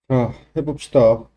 자, 해봅시다.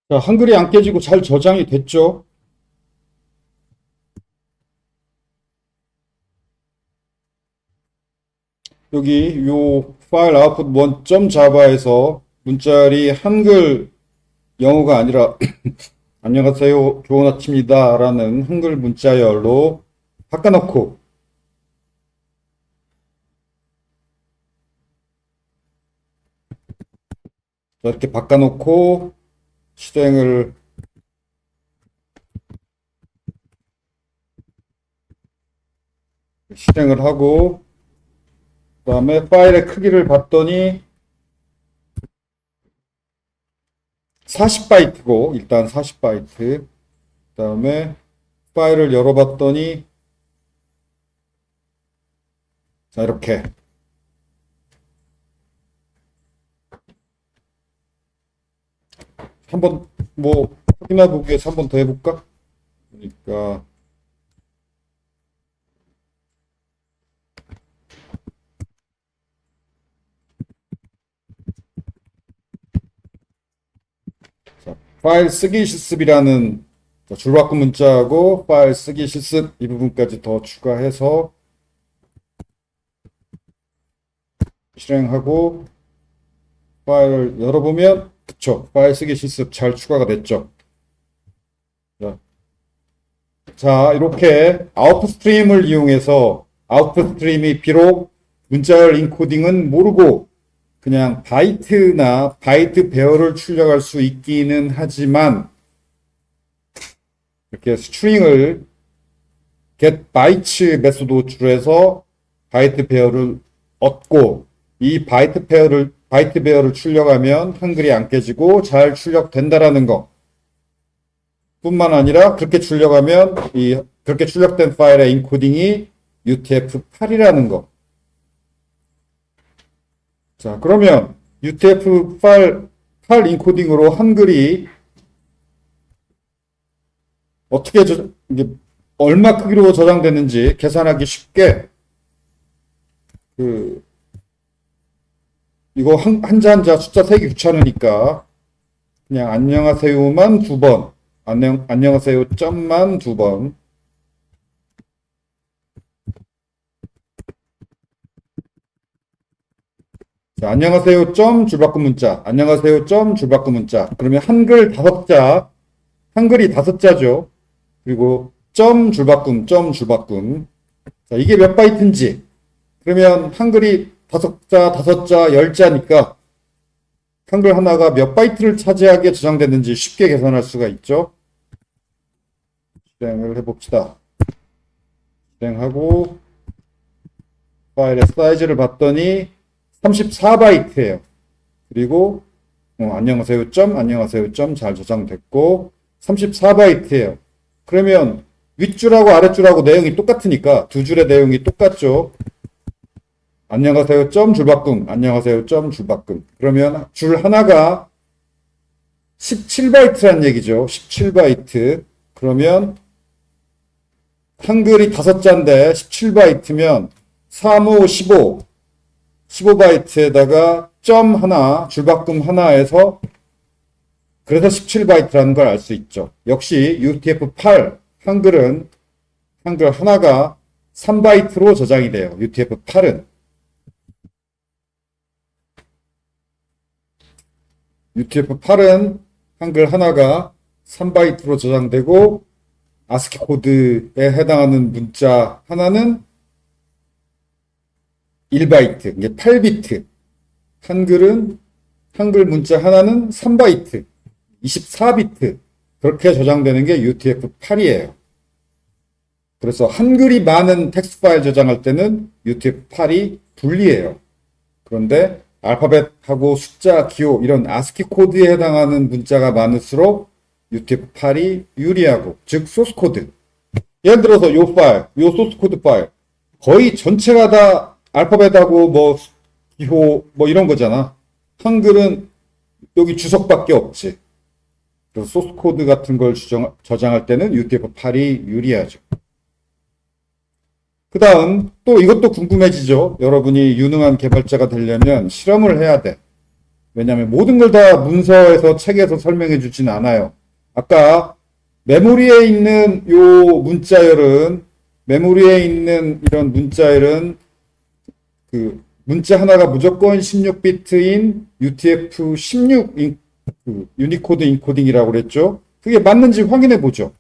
자, 한글이 안 깨지고 잘 저장이 됐죠? 여기 요 파일 아웃풋 원점 자바에서 문자리 한글 영어가 아니라 안녕하세요. 좋은 아침이다. 라는 한글 문자열로 바꿔놓고 자, 이렇게 바꿔놓고 실행을 하고 그다음에 파일의 크기를 봤더니 40바이트고 일단 40바이트 그다음에 파일을 열어봤더니 자 이렇게 한번 뭐 확인해 보기 위해서 한 번 더 해볼까? 그러니까 자, 파일 쓰기 실습이라는 줄바꿈 문자하고 파일 쓰기 실습 이 부분까지 더 추가해서 실행하고 파일을 열어보면 그쵸 파일 쓰기 실습 잘 추가가 됐죠. 자, 자 이렇게 아웃풋 스트림을 이용해서 아웃풋 스트림이 비록 문자열 인코딩은 모르고 그냥 바이트나 바이트 배열을 출력할 수 있기는 하지만 이렇게 스트링을 get bytes 메소드 줄여서 바이트 배열을 얻고 이 바이트 배열을 출력하면 한글이 안 깨지고 잘 출력된다라는 거. 뿐만 아니라 그렇게 출력하면 이 그렇게 출력된 파일의 인코딩이 UTF-8이라는 거. 자, 그러면 UTF-8 인코딩으로 한글이 어떻게 이게 얼마 크기로 저장되는지 계산하기 쉽게 그 이거 한자 한자 숫자 세기 귀찮으니까 그냥 안녕하세요만 두 번, 안녕하세요 점만 두 번. 자, 안녕하세요 점 줄바꿈 문자, 안녕하세요 점 줄바꿈 문자. 그러면 한글 다섯 자, 한글이 다섯 자죠. 그리고 점 줄바꿈, 점 줄바꿈. 자, 이게 몇 바이트인지. 그러면 한글이 다섯 자, 열 자니까 한글 하나가 몇 바이트를 차지하게 저장됐는지 쉽게 계산할 수가 있죠. 실행을 해봅시다. 실행하고 파일의 사이즈를 봤더니 34바이트예요. 그리고 안녕하세요 점 안녕하세요 점 잘 저장됐고 34바이트예요. 그러면 윗줄하고 아랫줄하고 내용이 똑같으니까 두 줄의 내용이 똑같죠. 안녕하세요 점 줄바꿈 안녕하세요 점 줄바꿈 그러면 줄 하나가 17바이트란 얘기죠. 17바이트 그러면 한글이 다섯 자인데 17바이트면 3호 15바이트에다가 점 하나 줄바꿈 하나에서 그래서 17바이트라는 걸 알 수 있죠. 역시 UTF-8 한글은 한글 하나가 3바이트로 저장이 돼요. UTF-8은 UTF-8은 한글 하나가 3바이트로 저장되고 아스키 코드에 해당하는 문자 하나는 1바이트, 이게 8비트. 한글 문자 하나는 3바이트, 24비트. 그렇게 저장되는 게 UTF-8이에요. 그래서 한글이 많은 텍스트 파일 저장할 때는 UTF-8이 불리해요. 그런데 알파벳하고 숫자, 기호 이런 아스키 코드에 해당하는 문자가 많을수록 UTF-8이 유리하고, 즉 소스 코드. 예를 들어서 요 파일, 요 소스 코드 파일 거의 전체가 다 알파벳하고 뭐 기호 뭐 이런 거잖아. 한글은 여기 주석밖에 없지. 그래서 소스 코드 같은 걸 저장할 때는 UTF-8이 유리하죠. 그 다음 또 이것도 궁금해지죠. 여러분이 유능한 개발자가 되려면 실험을 해야 돼. 왜냐하면 모든 걸 다 문서에서 책에서 설명해 주진 않아요. 아까 메모리에 있는 메모리에 있는 이런 문자열은 그 문자 하나가 무조건 16비트인 UTF-16 유니코드 인코딩이라고 그랬죠. 그게 맞는지 확인해 보죠.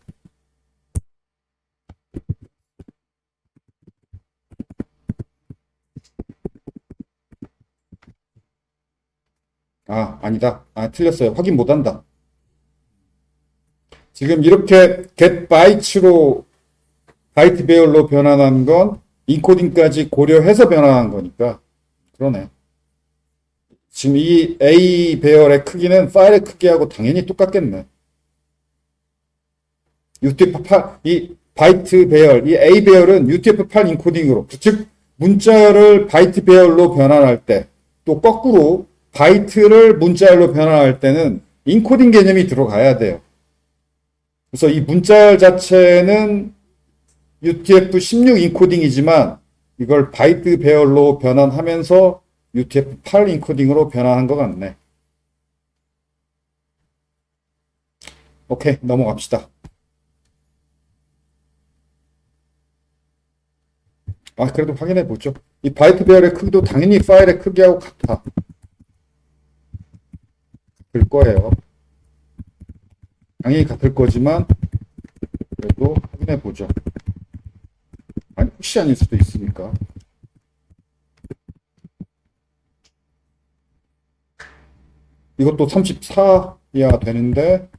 아니다. 틀렸어요. 확인 못 한다. 지금 이렇게 get bytes로 바이트 배열로 변환한 건 인코딩까지 고려해서 변환한 거니까 그러네. 지금 이 A 배열의 크기는 파일의 크기하고 당연히 똑같겠네. UTF-8, 이 바이트 배열, 이 A 배열은 UTF-8 인코딩으로, 즉 문자열을 바이트 배열로 변환할 때, 또 거꾸로 바이트를 문자열로 변환할 때는 인코딩 개념이 들어가야 돼요. 그래서 이 문자열 자체는 UTF-16 인코딩이지만 이걸 바이트 배열로 변환하면서 UTF-8 인코딩으로 변환한 것 같네. 오케이, 넘어갑시다. 그래도 확인해 보죠. 이 바이트 배열의 크기도 당연히 파일의 크기하고 같아. 같을 거예요. 당연히 같을 거지만 그래도 확인해 보죠. 혹시 아닐 수도 있으니까. 이것도 34이야 되는데,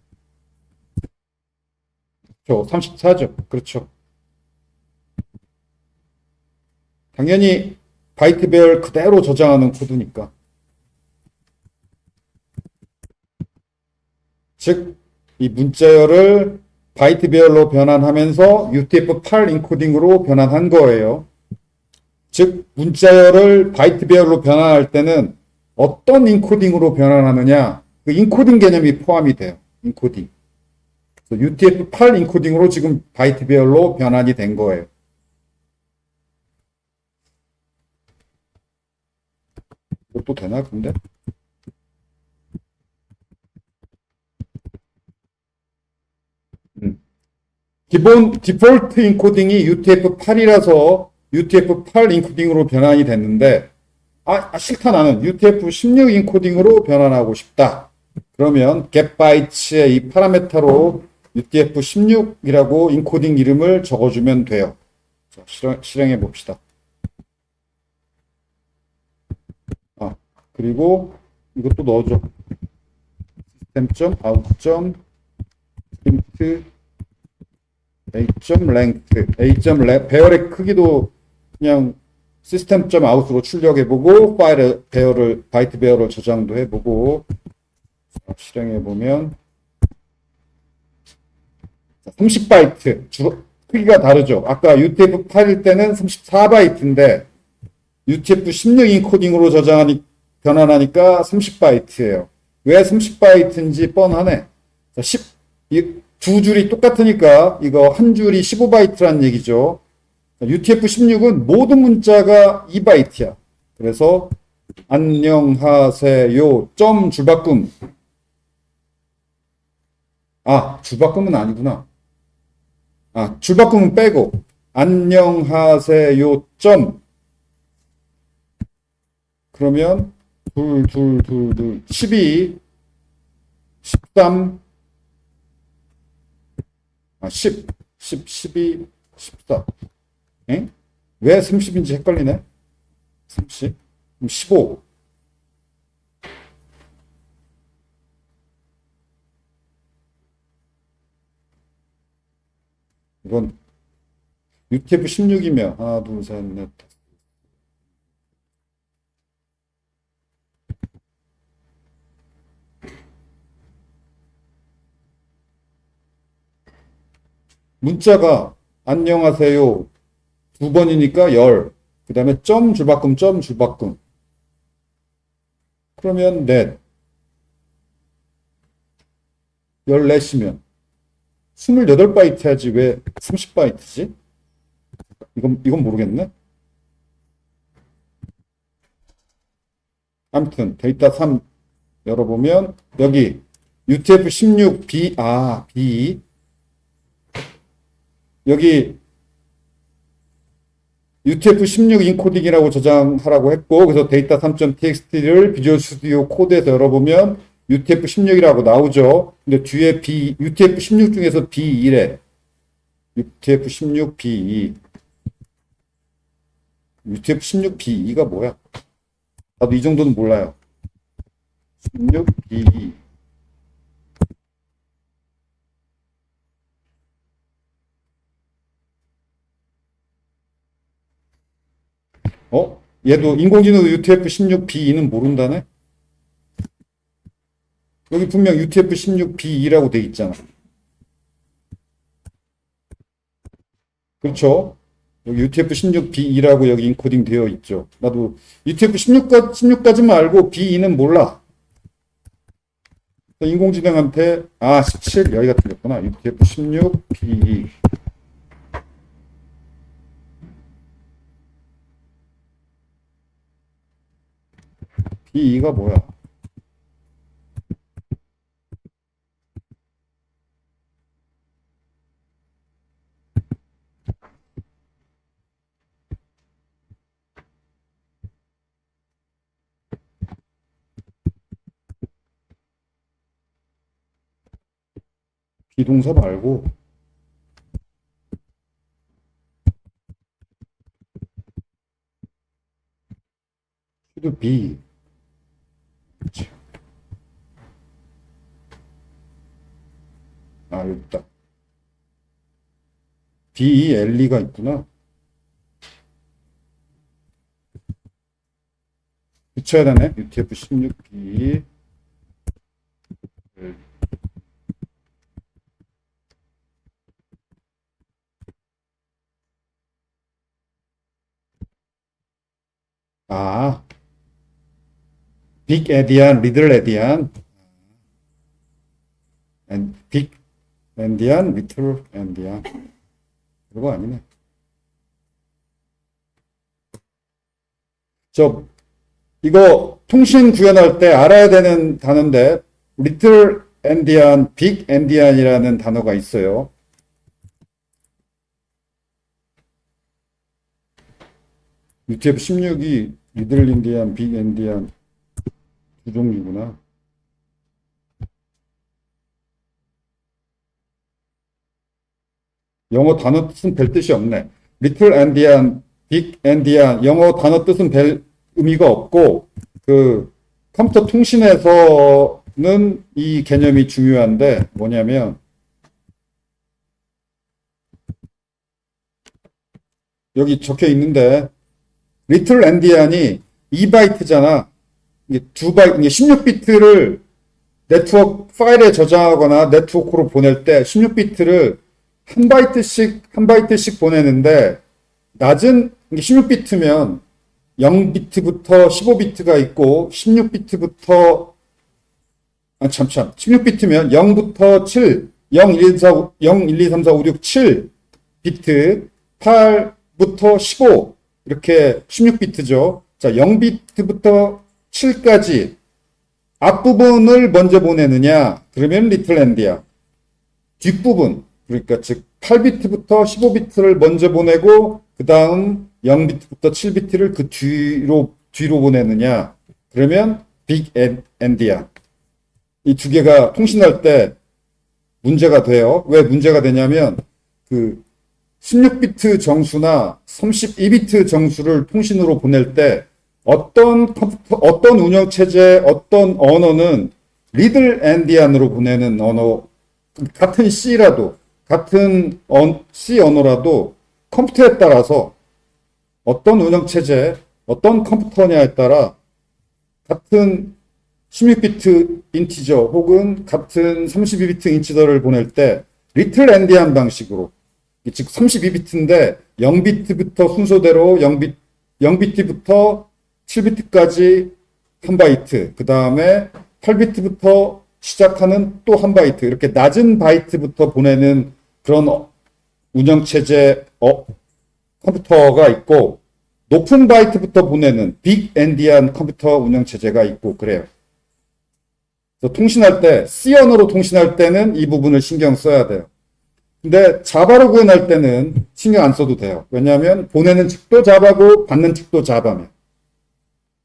그렇죠. 34죠. 그렇죠. 당연히 바이트 배열 그대로 저장하는 코드니까. 즉, 이 문자열을 바이트 배열로 변환하면서 UTF-8 인코딩으로 변환한 거예요. 즉, 문자열을 바이트 배열로 변환할 때는 어떤 인코딩으로 변환하느냐, 그 인코딩 개념이 포함이 돼요. 인코딩. UTF-8 인코딩으로 지금 바이트 배열로 변환이 된 거예요. 이것도 되나, 근데? 기본 디폴트 인코딩이 UTF-8이라서 UTF-8 인코딩으로 변환이 됐는데, 싫다 나는 UTF-16 인코딩으로 변환하고 싶다. 그러면 getBytes의 이 파라메터로 UTF-16이라고 인코딩 이름을 적어주면 돼요. 자, 실행해 봅시다. 그리고 이것도 넣어줘. system.out.print a.length 배열의 크기도 그냥 system.out으로 출력해보고 파일의 바이트 배열을 저장도 해보고 실행해보면 30바이트 크기가 다르죠. 아까 UTF-8일 때는 34바이트인데 UTF-16 인코딩으로 변환하니까 30바이트예요. 왜 30바이트인지 뻔하네. 두 줄이 똑같으니까 이거 한 줄이 15바이트란 얘기죠. UTF-16은 모든 문자가 2바이트야. 그래서 안녕하세요 줄바꿈. 줄바꿈은 아니구나. 줄바꿈은 빼고 안녕하세요 그러면 12 13 10 10, 12, 14. 에? 왜 30인지 헷갈리네? 30, 15. 이건 UTF-16이면 하나, 둘, 셋, 넷. 문자가 안녕하세요 두 번이니까 열. 그 다음에 점 줄바꿈 점 줄바꿈. 그러면 넷. 14이면 28바이트 해야지 왜 30바이트지? 이건 모르겠네. 아무튼 데이터 3 열어보면 여기 UTF-16B B 여기 UTF-16 인코딩이라고 저장하라고 했고 그래서 데이터 3.txt를 비주얼 스튜디오 코드에서 열어보면 UTF-16이라고 나오죠. 근데 뒤에 UTF-16 중에서 B2래. UTF-16 B2. UTF-16 B2가 뭐야? 나도 이 정도는 몰라요. 16 B2. 얘도 인공지능 UTF-16 B2는 모른다네? 여기 분명 UTF-16 B2라고 돼 있잖아. 그렇죠? 여기 UTF-16 B2라고 여기 인코딩 되어 있죠. 나도 UTF-16까지만 알고 B2는 몰라. 인공지능한테 17 여기가 틀렸구나. UTF-16 B2. B2가 뭐야? 비동사 말고 should be. 여기 있다. BELE가 있구나. 붙여야 되네. UTF-16B. 빅 에디안, 리들 에디안. 빅 엔디안, 리틀 엔디안. 그거 아니네. 이거 통신 구현할 때 알아야 되는 단어인데, 리틀 엔디안, 빅 엔디안이라는 단어가 있어요. UTF-16이 리들 엔디안, 빅 엔디안 두 종류구나. 영어 단어 뜻은 별 뜻이 없네. 리틀 엔디안, 빅 엔디안, 영어 단어 뜻은 별 의미가 없고, 컴퓨터 통신에서는 이 개념이 중요한데, 뭐냐면, 여기 적혀 있는데, 리틀 엔디안이 2바이트잖아. 이게 16비트를 네트워크 파일에 저장하거나 네트워크로 보낼 때 16비트를 한 바이트씩 보내는데, 낮은 16비트면 0비트부터 15비트가 있고 16비트부터 16비트면 0부터 7, 0, 1, 2, 4, 0, 1, 2, 3, 4, 5, 6, 7비트, 8부터 15 이렇게 16비트죠. 자, 0비트부터 7까지 앞부분을 먼저 보내느냐? 그러면 리틀 엔디안. 뒷부분, 그러니까 즉 8비트부터 15비트를 먼저 보내고 그 다음 0비트부터 7비트를 그 뒤로 보내느냐? 그러면 빅 엔디안. 이 두 개가 통신할 때 문제가 돼요. 왜 문제가 되냐면 그 16비트 정수나 32비트 정수를 통신으로 보낼 때 어떤 컴퓨터, 어떤 운영체제, 어떤 언어는 리들 엔디안으로 보내는 언어, 같은 C라도, 같은 C 언어라도 컴퓨터에 따라서 어떤 운영체제, 어떤 컴퓨터냐에 따라 같은 16비트 인티저 혹은 같은 32비트 인티저를 보낼 때 리틀 엔디안 방식으로, 즉 32비트인데 0비트부터 순서대로 0비트부터 7비트까지 1바이트, 그 다음에 8비트부터 시작하는 또 1바이트, 이렇게 낮은 바이트부터 보내는 그런 운영체제 컴퓨터가 있고, 높은 바이트부터 보내는 빅 엔디안 컴퓨터 운영체제가 있고 그래요. 그래서 통신할 때, C 언어로 통신할 때는 이 부분을 신경 써야 돼요. 근데 자바로 구현할 때는 신경 안 써도 돼요. 왜냐하면 보내는 측도 자바고 받는 측도 자바면.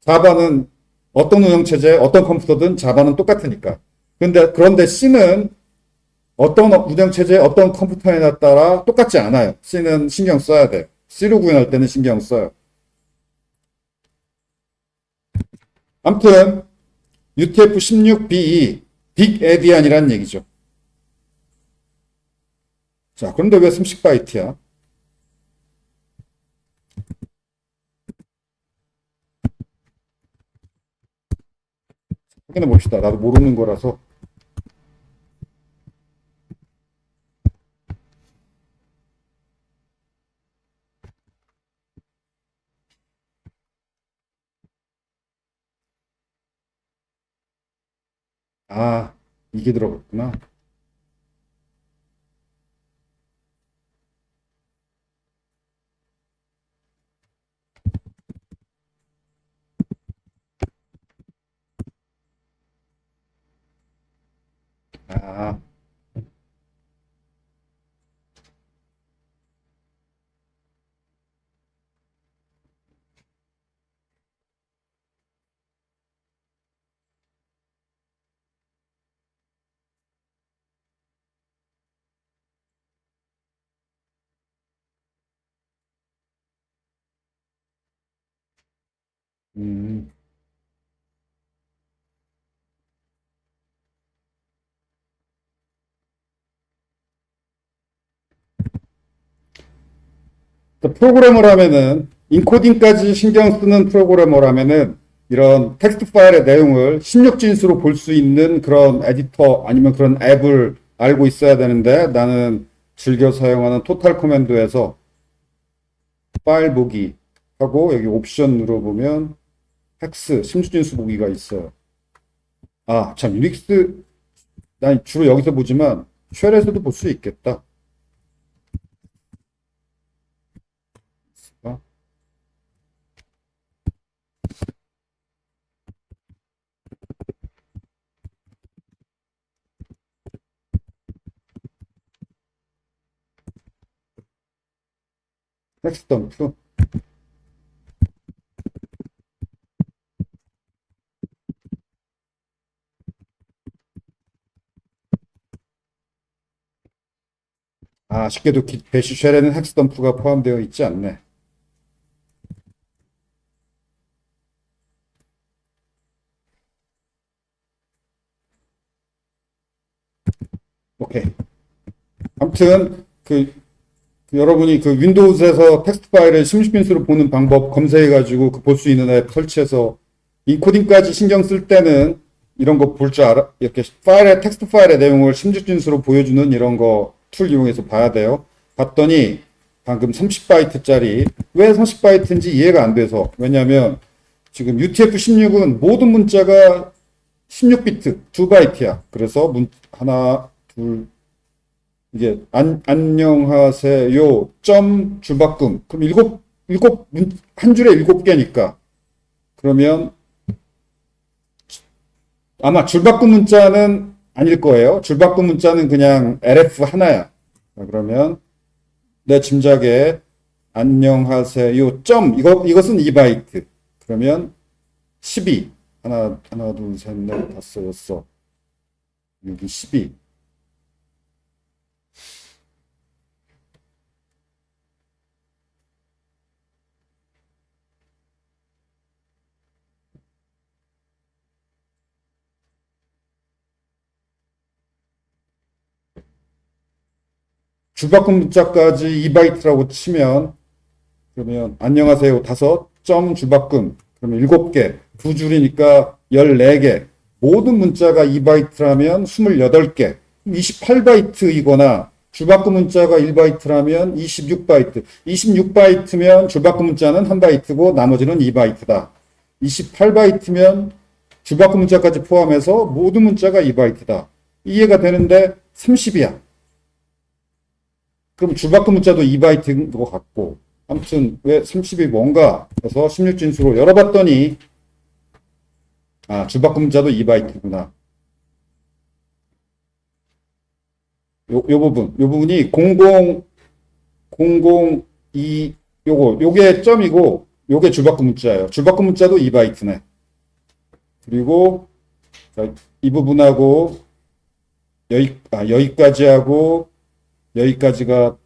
자바는 어떤 운영체제, 어떤 컴퓨터든 자바는 똑같으니까. 그런데 C는 어떤 운영체제, 어떤 컴퓨터에 따라 똑같지 않아요. C는 신경 써야 돼요. C로 구현할 때는 신경 써요. 아무튼 UTF-16BE, 빅 에디안이라는 얘기죠. 자, 그런데 왜 30바이트야? 확인해 봅시다. 나도 모르는 거라서. 아, 이게 들어갔구나. 아, 음. 프로그래머라면은, 인코딩까지 신경 쓰는 프로그래머라면은, 이런 텍스트 파일의 내용을 16진수로 볼 수 있는 그런 에디터 아니면 그런 앱을 알고 있어야 되는데, 나는 즐겨 사용하는 토탈 커맨드에서 파일 보기 하고, 여기 옵션 눌러보면, 텍스, 16진수 보기가 있어요. 아, 참, 유닉스, 난 주로 여기서 보지만, 쉘에서도 볼 수 있겠다. 어? 텍스트 덤프. 아, 아쉽게도 배시 쉘에는 텍스트 덤프가 포함되어 있지 않네. 오케이. 아무튼 여러분이 그 윈도우즈에서 텍스트 파일을 16빈수로 보는 방법 검색해가지고 그 볼 수 있는 앱 설치해서 인코딩까지 신경 쓸 때는 이런 거 볼 줄 알아. 이렇게 텍스트 파일의 내용을 16빈수로 보여주는 이런 거 툴 이용해서 봐야 돼요. 봤더니 방금 30바이트짜리 왜 30바이트인지 이해가 안 돼서. 왜냐면 지금 UTF-16은 모든 문자가 16비트 2바이트야. 그래서 하나, 둘, 이게 안녕하세요 점 줄바꿈, 그럼 한 줄에 7개니까 그러면 아마 줄바꿈 문자는 아닐 거예요. 줄바꿈 문자는 그냥 LF 하나야. 자, 그러면 내 짐작에 안녕하세요 점 이것은 2바이트. 그러면 12, 하나 둘 셋 넷 다섯 여섯 여기 12. 줄바꿈 문자까지 2바이트라고 치면, 그러면 안녕하세요 다섯 점 줄바꿈 그러면 7개, 두 줄이니까 14개, 모든 문자가 2바이트라면 28개, 28바이트이거나 줄바꿈 문자가 1바이트라면 26바이트, 26바이트면 줄바꿈 문자는 1바이트고 나머지는 2바이트다. 28바이트면 줄바꿈 문자까지 포함해서 모든 문자가 2바이트다. 이해가 되는데 30이야. 그럼 줄바꿈 문자도 2바이트인 것 같고, 아무튼 왜 30이 뭔가 해서 16진수로 열어봤더니 줄바꿈 문자도 2바이트구나. 요 부분이 0002 요게 점이고 요게 줄바꿈 문자예요. 줄바꿈 문자도 2바이트네. 그리고 자, 이 부분하고 여기까지 하고 여기까지가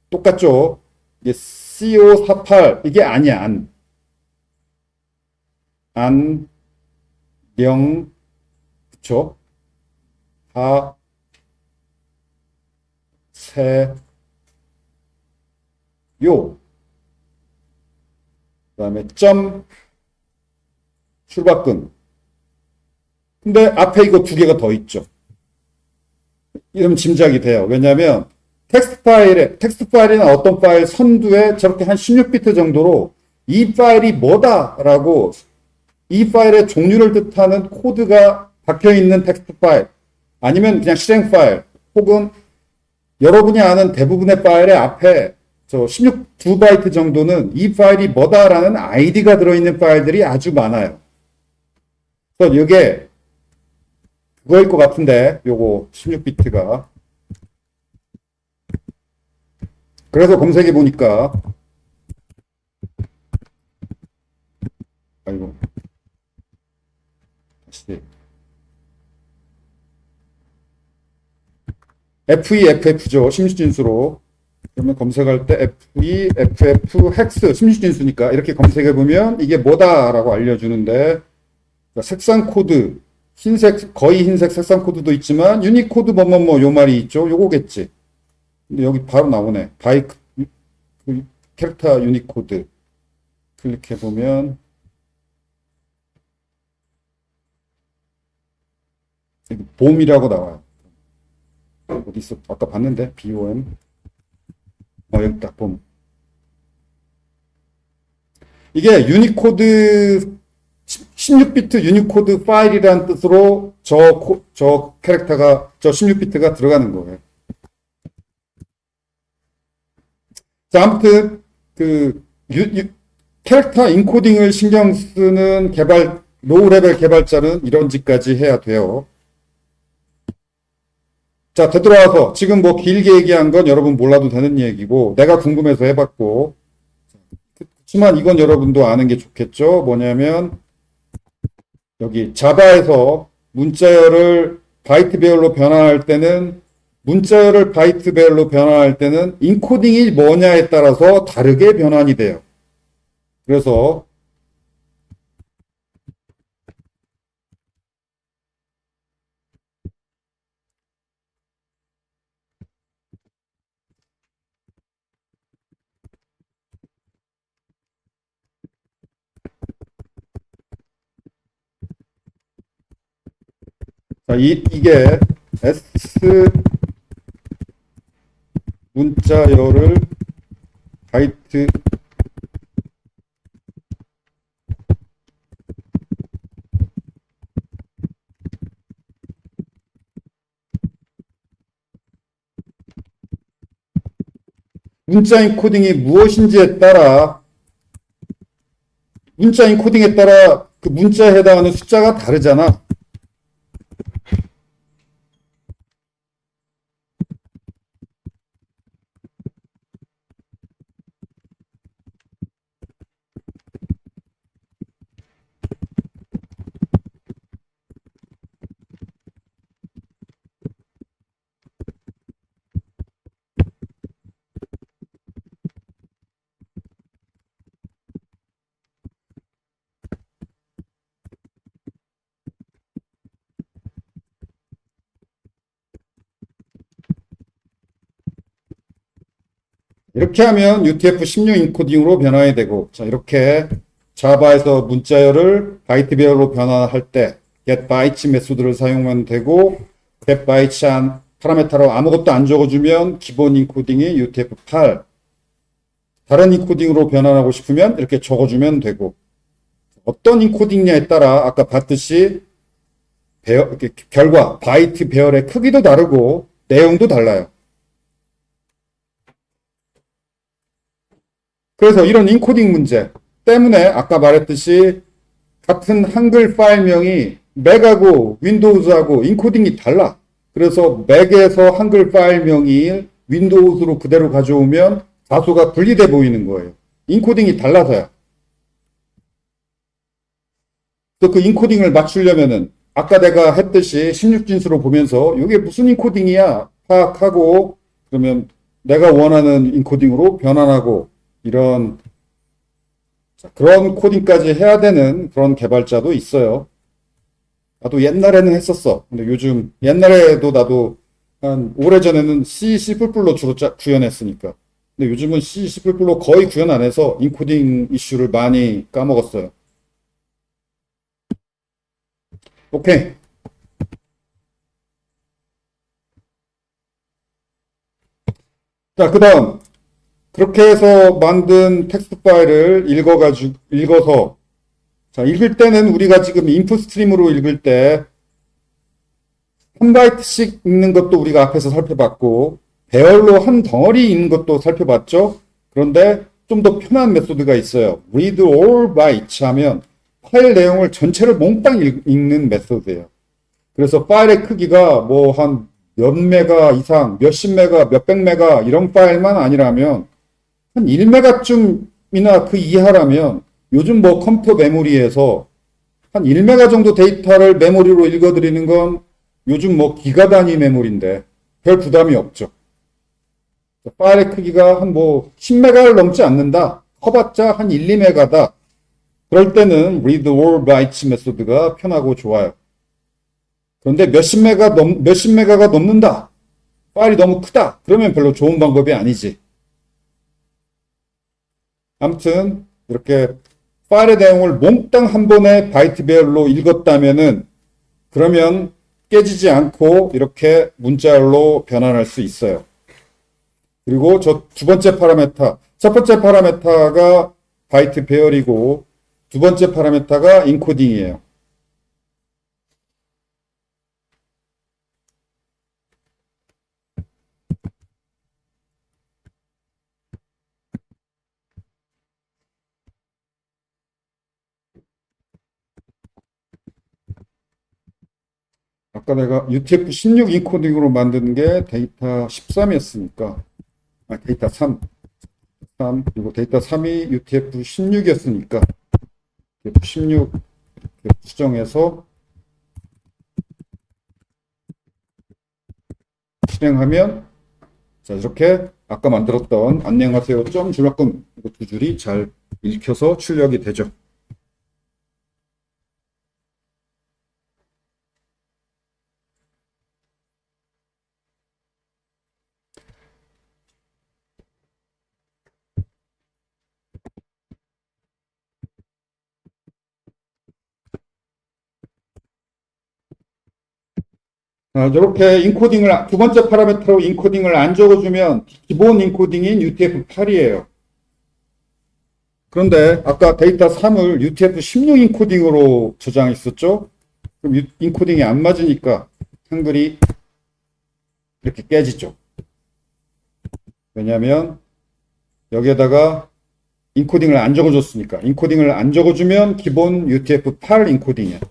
똑같죠. 이게 CO48 이게 아니야. 명 그쵸? 하 세 요 그다음에 점 줄바꿈. 근데 앞에 이거 두 개가 더 있죠. 이러면 짐작이 돼요. 왜냐하면 텍스트 파일이나 어떤 파일 선두에 저렇게 한 16비트 정도로 이 파일이 뭐다라고 이 파일의 종류를 뜻하는 코드가 박혀 있는 텍스트 파일 아니면 그냥 실행 파일 혹은 여러분이 아는 대부분의 파일의 앞에 저 2바이트 정도는 이 파일이 뭐다라는 아이디가 들어있는 파일들이 아주 많아요. 그래서 이게 그거일 것 같은데 요거 16비트가 그래서 검색해 보니까 아이고 다시 FEFF죠. 16진수로. 그러면 검색할 때 FEFF 헥스 16진수니까 이렇게 검색해 보면 이게 뭐다라고 알려주는데 색상 코드 흰색 거의 흰색 색상 코드도 있지만 유니코드 뭐뭐뭐 요 말이 있죠. 요거겠지. 근데 여기 바로 나오네. 바이크 캐릭터 유니코드 클릭해 보면 봄이라고 나와요. 어디 있어? 아까 봤는데 BOM. 여기 딱 봄. 이게 유니코드 16비트 유니코드 파일이라는 뜻으로 저 캐릭터가 저 16비트가 들어가는 거예요. 자, 아무튼 캐릭터 인코딩을 신경 쓰는 로우 레벨 개발자는 이런 짓까지 해야 돼요. 자, 되돌아와서 지금 뭐 길게 얘기한 건 여러분 몰라도 되는 얘기고 내가 궁금해서 해봤고 그렇지만 이건 여러분도 아는 게 좋겠죠. 뭐냐면 여기 자바에서 문자열을 바이트 배열로 변환할 때는 문자열을 바이트 배열로 변환할 때는 인코딩이 뭐냐에 따라서 다르게 변환이 돼요. 그래서 자, 이게 S 문자열을 바이트 문자 인코딩이 무엇인지에 따라 문자 인코딩에 따라 그 문자에 해당하는 숫자가 다르잖아. 이렇게 하면 UTF-16 인코딩으로 변환이 되고, 자, 이렇게 자바에서 문자열을 바이트 배열로 변환할 때 get byte 메소드를 사용하면 되고, get byte 파라메타로 아무것도 안 적어주면 기본 인코딩이 UTF-8, 다른 인코딩으로 변환하고 싶으면 이렇게 적어주면 되고, 어떤 인코딩냐에 따라 아까 봤듯이 결과, 바이트 배열의 크기도 다르고 내용도 달라요. 그래서 이런 인코딩 문제 때문에 아까 말했듯이 같은 한글 파일명이 맥하고 윈도우즈하고 인코딩이 달라. 그래서 맥에서 한글 파일명이 윈도우즈로 그대로 가져오면 다소가 분리돼 보이는 거예요. 인코딩이 달라서요. 또 그 인코딩을 맞추려면은 아까 내가 했듯이 16진수로 보면서 이게 무슨 인코딩이야 파악하고 그러면 내가 원하는 인코딩으로 변환하고 이런 그런 코딩까지 해야 되는 그런 개발자도 있어요. 나도 옛날에는 했었어. 근데 요즘 옛날에도 나도 한 오래전에는 C, C++로 주로 구현했으니까. 근데 요즘은 C, C++로 거의 구현 안 해서 인코딩 이슈를 많이 까먹었어요. 오케이. 자, 그 다음. 그렇게 해서 만든 텍스트 파일을 읽어서, 자, 읽을 때는 우리가 지금 인풋 스트림으로 읽을 때, 한 바이트씩 읽는 것도 우리가 앞에서 살펴봤고, 배열로 한 덩어리 읽는 것도 살펴봤죠? 그런데 좀 더 편한 메소드가 있어요. read all bytes 하면 파일 내용을 전체를 몽땅 읽는 메소드예요. 그래서 파일의 크기가 뭐 한 몇 메가 이상, 몇십 메가, 몇백 메가 이런 파일만 아니라면 한 1메가쯤이나 그 이하라면 요즘 뭐 컴퓨터 메모리에서 한 1메가 정도 데이터를 메모리로 읽어드리는 건 요즘 뭐 기가 단위 메모리인데 별 부담이 없죠. 파일의 크기가 한 뭐 10메가를 넘지 않는다. 커봤자 한 1, 2메가다. 그럴 때는 read all bytes 메소드가 편하고 좋아요. 그런데 몇십 메가가 넘는다. 파일이 너무 크다. 그러면 별로 좋은 방법이 아니지. 아무튼 이렇게 파일의 내용을 몽땅 한 번에 바이트 배열로 읽었다면은 그러면 깨지지 않고 이렇게 문자열로 변환할 수 있어요. 그리고 저 두 번째 파라메타, 첫 번째 파라메타가 바이트 배열이고 두 번째 파라메타가 인코딩이에요. 아까 내가 UTF-16 인코딩으로 만든 게 데이터 13이었으니까, 데이터 3, 그리고 데이터 3이 UTF-16이었으니까, UTF-16 이렇게 수정해서 실행하면, 자, 이렇게 아까 만들었던 안녕하세요 점 줄바꿈 이거 두 줄이 잘 읽혀서 출력이 되죠. 이렇게 인코딩을 두 번째 파라미터로 인코딩을 안 적어주면 기본 인코딩인 UTF-8이에요. 그런데 아까 데이터 3을 UTF-16 인코딩으로 저장했었죠? 그럼 인코딩이 안 맞으니까 한글이 이렇게 깨지죠. 왜냐하면 여기에다가 인코딩을 안 적어줬으니까. 인코딩을 안 적어주면 기본 UTF-8 인코딩이야.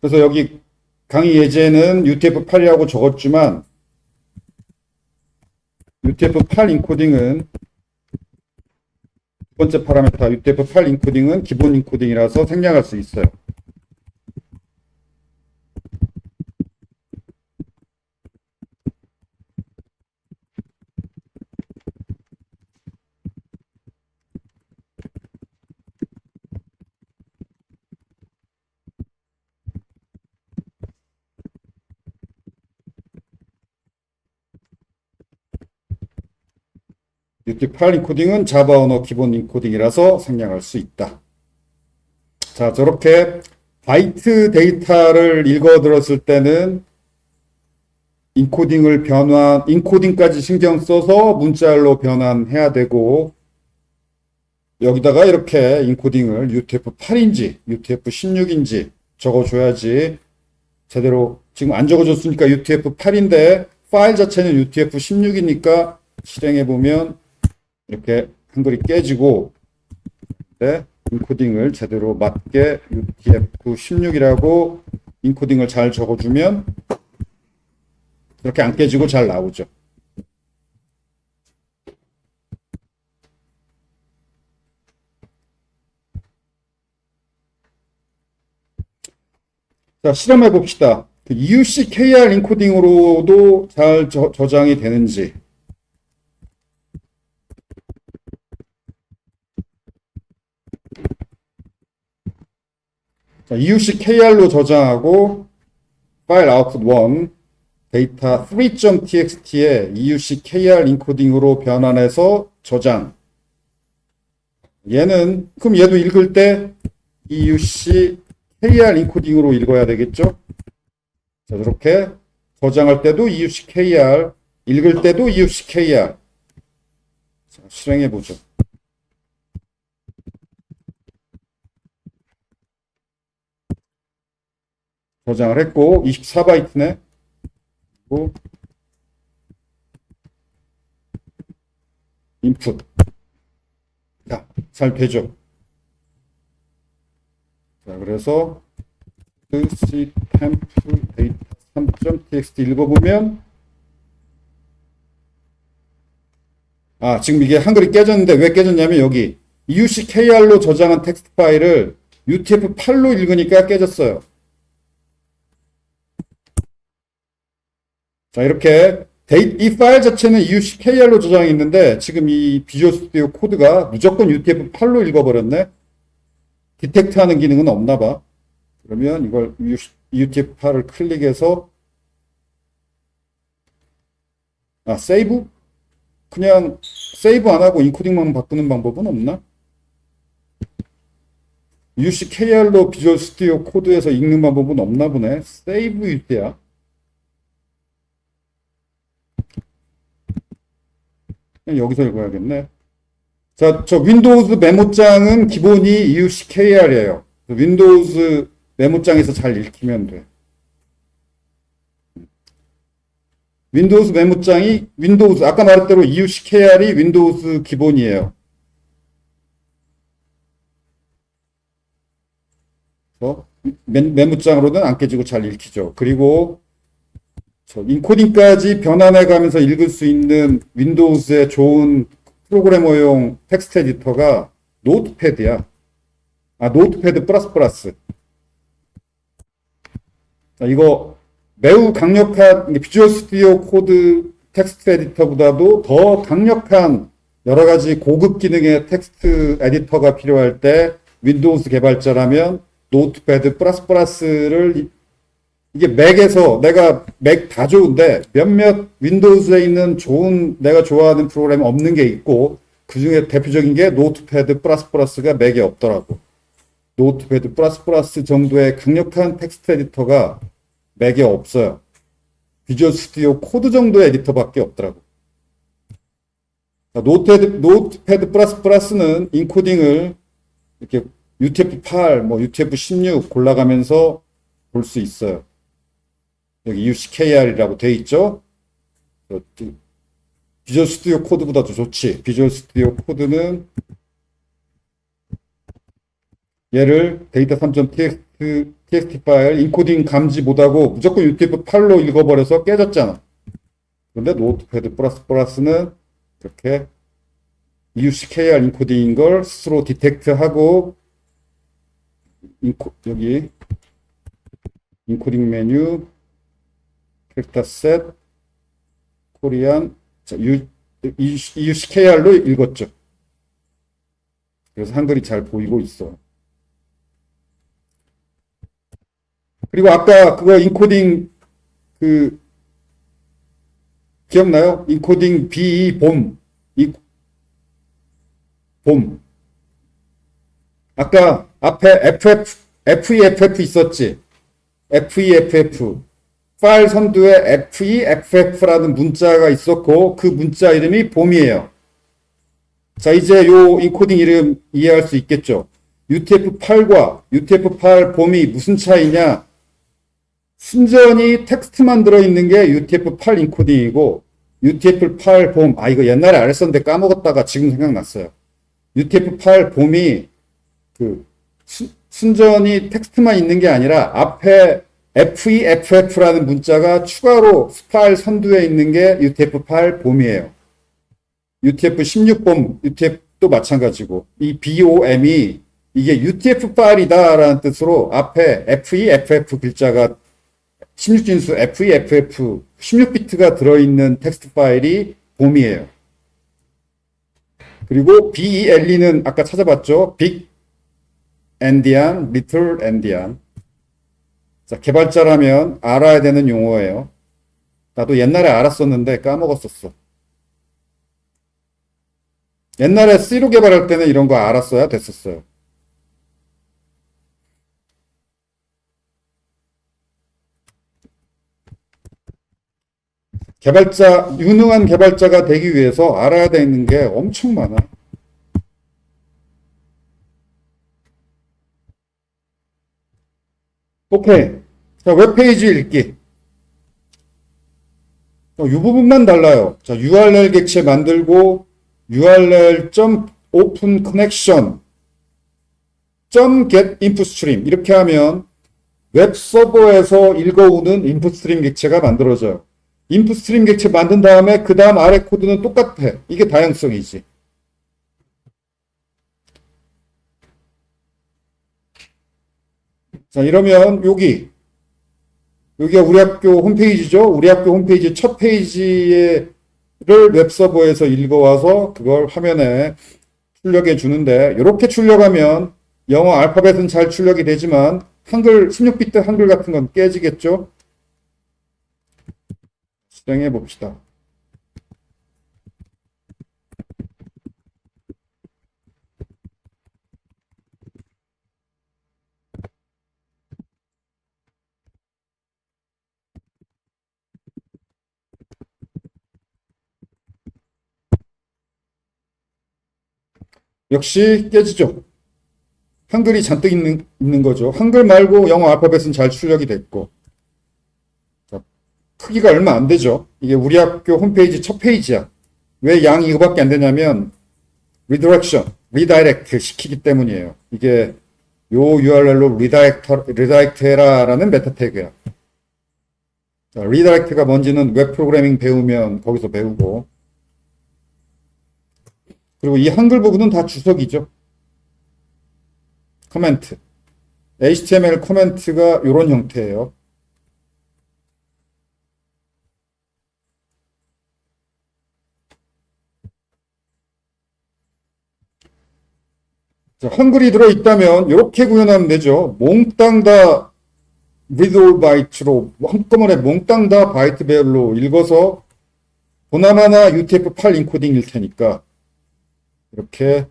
그래서 여기 강의 예제는 UTF-8이라고 적었지만 UTF-8 인코딩은 두 번째 파라미터 UTF-8 인코딩은 기본 인코딩이라서 생략할 수 있어요. UTF-8 인코딩은 자바 언어 기본 인코딩이라서 생략할 수 있다. 자, 저렇게 바이트 데이터를 읽어 들었을 때는 인코딩까지 신경 써서 문자열로 변환해야 되고, 여기다가 이렇게 인코딩을 UTF-8인지 UTF-16인지 적어줘야지 제대로, 지금 안 적어줬으니까 UTF-8인데 파일 자체는 UTF-16이니까 실행해보면 이렇게 한글이 깨지고, 네, 인코딩을 제대로 맞게 UTF-16이라고 인코딩을 잘 적어주면 이렇게 안 깨지고 잘 나오죠. 자, 실험해 봅시다. EUC KR 인코딩으로도 잘 저장이 되는지. 자, EUC KR로 저장하고 파일 아웃풋 1 데이터 3.txt에 EUC KR 인코딩으로 변환해서 저장. 그럼 얘도 읽을 때 EUC KR 인코딩으로 읽어야 되겠죠? 자, 이렇게 저장할 때도 EUC KR, 읽을 때도 EUC KR. 자, 실행해 보죠. 저장을 했고 24바이트네. 인풋. 자, 잘 되죠? 자, 그래서 ctemp 데이터 3.txt 읽어보면, 지금 이게 한글이 깨졌는데 왜 깨졌냐면 여기 EUCKR로 저장한 텍스트 파일을 UTF-8로 읽으니까 깨졌어요. 자, 이렇게 이 파일 자체는 EUCKR로 저장이 있는데 지금 이 비주얼 스튜디오 코드가 무조건 UTF-8로 읽어버렸네. 디텍트 하는 기능은 없나 봐. 그러면 이걸 UTF-8을 클릭해서 세이브? 그냥 세이브 안 하고 인코딩만 바꾸는 방법은 없나? UCKR로 비주얼 스튜디오 코드에서 읽는 방법은 없나 보네. 세이브 유트야. 그냥 여기서 읽어야겠네. 자, 저 윈도우즈 메모장은 기본이 EUCKR이에요. 윈도우즈 메모장에서 잘 읽히면 돼. 윈도우즈 메모장이 아까 말했대로 EUCKR이 윈도우즈 기본이에요. 메모장으로는 안 깨지고 잘 읽히죠. 그리고 인코딩까지 변환해 가면서 읽을 수 있는 윈도우즈의 좋은 프로그래머용 텍스트 에디터가 노트패드야. 노트패드 플러스. 자, 이거 매우 강력한 비주얼 스튜디오 코드 텍스트 에디터보다도 더 강력한 여러 가지 고급 기능의 텍스트 에디터가 필요할 때 윈도우즈 개발자라면 노트패드 플러스를, 이게 맥에서 내가 맥 다 좋은데 몇몇 윈도우즈에 있는 좋은 내가 좋아하는 프로그램 없는 게 있고, 그 중에 대표적인 게 노트패드 플러스가 맥에 없더라고. 노트패드 플러스 정도의 강력한 tek스트 에디터가 맥에 없어요. 비주얼 스튜디오 코드 정도의 에디터밖에 없더라고. 노트패드 플러스는 인코딩을 이렇게 UTF-8, UTF-16 골라가면서 볼 수 있어요. 여기 UCKR이라고 돼 있죠? 비주얼 스튜디오 코드보다도 좋지. 비주얼 스튜디오 코드는 얘를 데이터 3.txt 파일 인코딩 감지 못하고 무조건 UTF-8로 읽어버려서 깨졌잖아. 그런데 노트패드 플러스는 이렇게 EUCKR 인코딩인 걸 스스로 디텍트하고, 여기 인코딩 메뉴 캐릭터 셋 코리안, EUCKR로 읽었죠. 그래서 한글이 잘 보이고 있어. 그리고 아까 그거 인코딩 기억나요? 인코딩 BE 봄 봄. 아까 앞에 FEFF 있었지? FEFF. 파일 선두에 FEFF라는 문자가 있었고, 그 문자 이름이 봄이에요. 자, 이제 요 인코딩 이름 이해할 수 있겠죠? UTF-8과 UTF-8 봄이 무슨 차이냐? 순전히 텍스트만 들어있는 게 UTF-8 인코딩이고, UTF-8 봄, 이거 옛날에 알았었는데 까먹었다가 지금 생각났어요. UTF-8 봄이 순전히 텍스트만 있는 게 아니라 앞에 FEFF라는 문자가 추가로 파일 선두에 있는 게 UTF-8 봄이에요. UTF-16봄, UTF도 마찬가지고, 이 BOM이 이게 UTF 파일이다라는 뜻으로 앞에 FEFF 글자가 16진수 FEFF 16비트가 들어있는 텍스트 파일이 봄이에요. 그리고 BELE는 아까 찾아봤죠? Big Endian, Little Endian. 자, 개발자라면 알아야 되는 용어예요. 나도 옛날에 알았었는데 까먹었었어. 옛날에 C로 개발할 때는 이런 거 알았어야 됐었어요. 유능한 개발자가 되기 위해서 알아야 되는 게 엄청 많아. 오케이. 자, 웹페이지 읽기. 이 부분만 달라요. 자, URL 객체 만들고, url.openConnection .get inputstream 이렇게 하면 웹 서버에서 읽어오는 인풋스트림 객체가 만들어져요. 인풋스트림 객체 만든 다음에 그 다음 아래 코드는 똑같아. 이게 다양성이지. 자, 이러면 여기가 우리 학교 홈페이지죠. 우리 학교 홈페이지 첫 페이지를 웹서버에서 읽어와서 그걸 화면에 출력해 주는데, 이렇게 출력하면 영어 알파벳은 잘 출력이 되지만 한글 16비트 한글 같은 건 깨지겠죠. 실행해 봅시다. 역시 깨지죠. 한글이 잔뜩 있는 거죠. 한글 말고 영어 알파벳은 잘 출력이 됐고. 자, 크기가 얼마 안 되죠. 이게 우리 학교 홈페이지 첫 페이지야. 왜 양이 이거밖에 안 되냐면 리다이렉트 시키기 때문이에요. 이게 요 URL로 리다이렉트 해라라는 메타 태그야. 자, 리다이렉트가 뭔지는 웹 프로그래밍 배우면 거기서 배우고. 그리고 이 한글 부분은 다 주석이죠. 코멘트. HTML 코멘트가 이런 형태예요. 자, 한글이 들어있다면 이렇게 구현하면 되죠. 몽땅 다 read all byte로 한꺼번에 몽땅 다 바이트별로 읽어서 보나마나 UTF-8 인코딩일 테니까 이렇게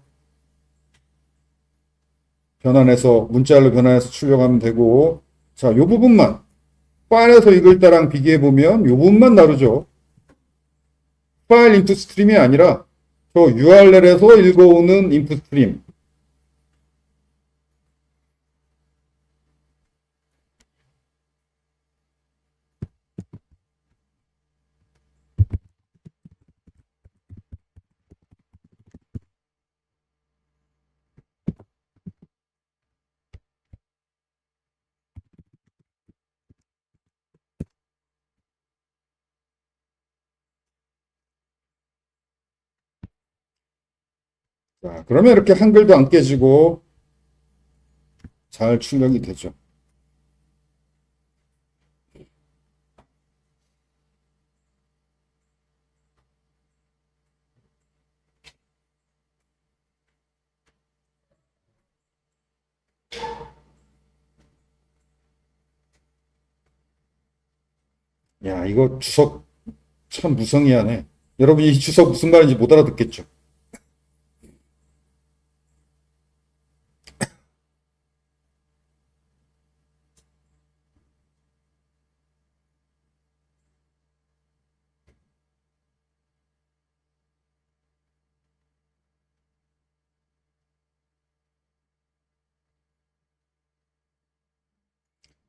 문자로 변환해서 출력하면 되고, 자, 요 부분만 파일에서 읽을 때랑 비교해 보면 요 부분만 다르죠. 파일 인풋 스트림이 아니라 저 URL에서 읽어오는 인풋 스트림. 자, 그러면 이렇게 한글도 안 깨지고 잘 출력이 되죠. 야, 이거 주석 참 무성의하네. 여러분 이 주석 무슨 말인지 못 알아듣겠죠?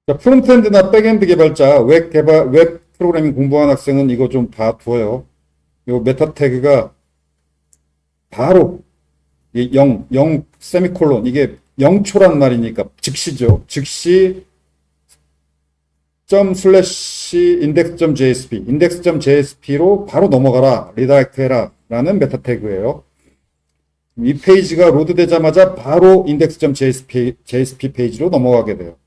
자, 프론트엔드나 백엔드 개발자, 웹 프로그래밍 공부한 학생은 이거 좀 봐둬요. 요 메타 태그가 바로 0 세미콜론, 이게 0초란 말이니까 즉시죠. 즉시 점 슬래시 index.jsp, index.jsp로 바로 넘어가라, 리다이렉트 해라 라는 메타 태그예요. 이 페이지가 로드 되자마자 바로 index.jsp 페이지로 넘어가게 돼요.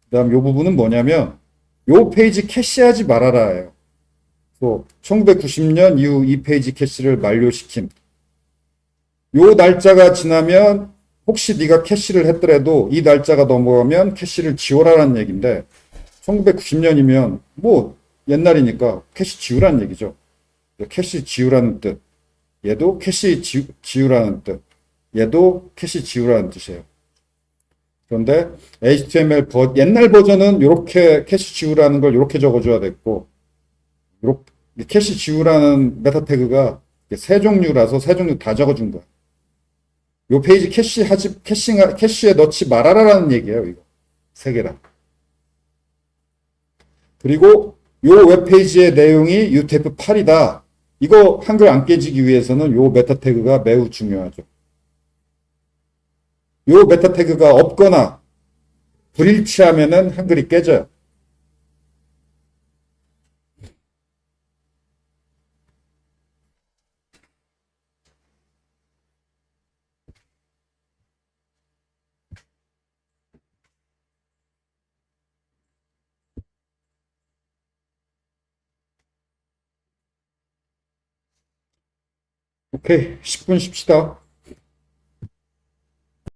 그 다음 요 부분은 뭐냐면 요 페이지 캐시하지 말아라예요. 또 1990년 이후 이 페이지 캐시를 만료시킴. 요 날짜가 지나면 혹시 네가 캐시를 했더라도 이 날짜가 넘어가면 캐시를 지워라라는 얘기인데 1990년이면 뭐 옛날이니까 캐시 지우라는 얘기죠. 캐시 지우라는 뜻. 얘도 캐시 지우라는 뜻. 얘도 캐시 지우라는 뜻이에요. 그런데 HTML 옛날 버전은 이렇게 캐시 지우라는 걸 이렇게 적어줘야 됐고, 이렇게 캐시 지우라는 메타 태그가 세 종류라서 세 종류 다 적어준 거야. 요 페이지 캐시에 넣지 말아라라는 얘기예요, 이거. 세 개다. 그리고 요 웹페이지의 내용이 UTF-8이다. 이거 한글 안 깨지기 위해서는 요 메타 태그가 매우 중요하죠. 요 메타 태그가 없거나 불일치하면은 한글이 깨져요. 오케이, 10분 쉽시다.